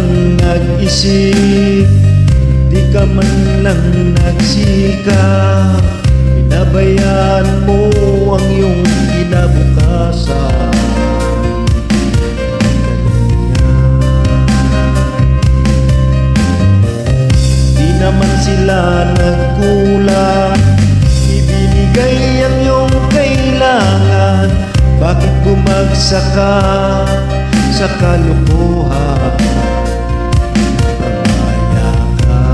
lang nag-isip, di ka man lang nagsikap. Pinabayaan mo ang iyong kinabukasan. Di naman sila nagkulang, ibinigay ang iyong kailangan. Bakit bumagsak ka sa kalokohan? Pamaya ka,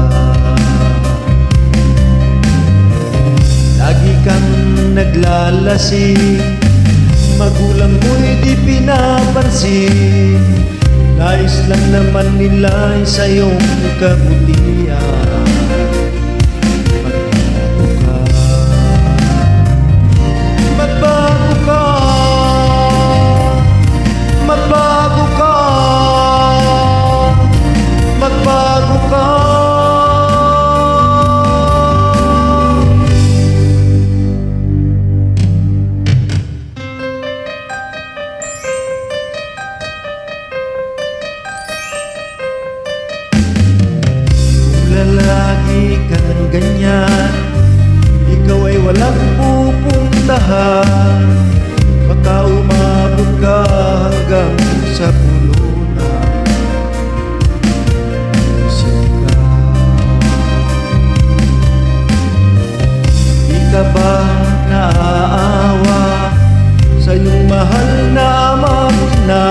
lagi kang naglalasing, magulang mo'y di pinapansin. Nais lang naman nila sa iyong kabutihan. Lagi kang ganyan, ikaw ay walang pupuntahan. Baka umabot ka hanggang sa pulunan. Isip ka, di ka ba naaawa sa iyong mahal na ama-ina?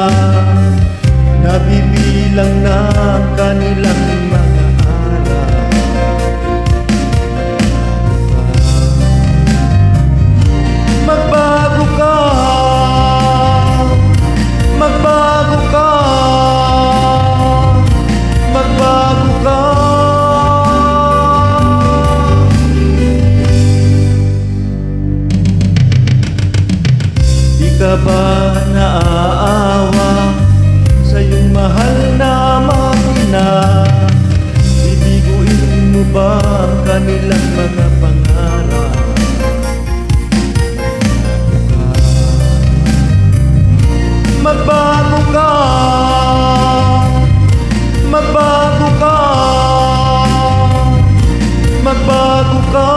Nabibilang na kanilang mga ka ba naaawa sa iyong mahal na ama-ina? Bibiguin mo ba ang kanilang mga pangarap? Magbago ka, magbago ka, magbago ka.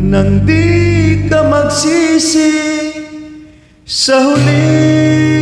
Nang di ka magsisi sa huli.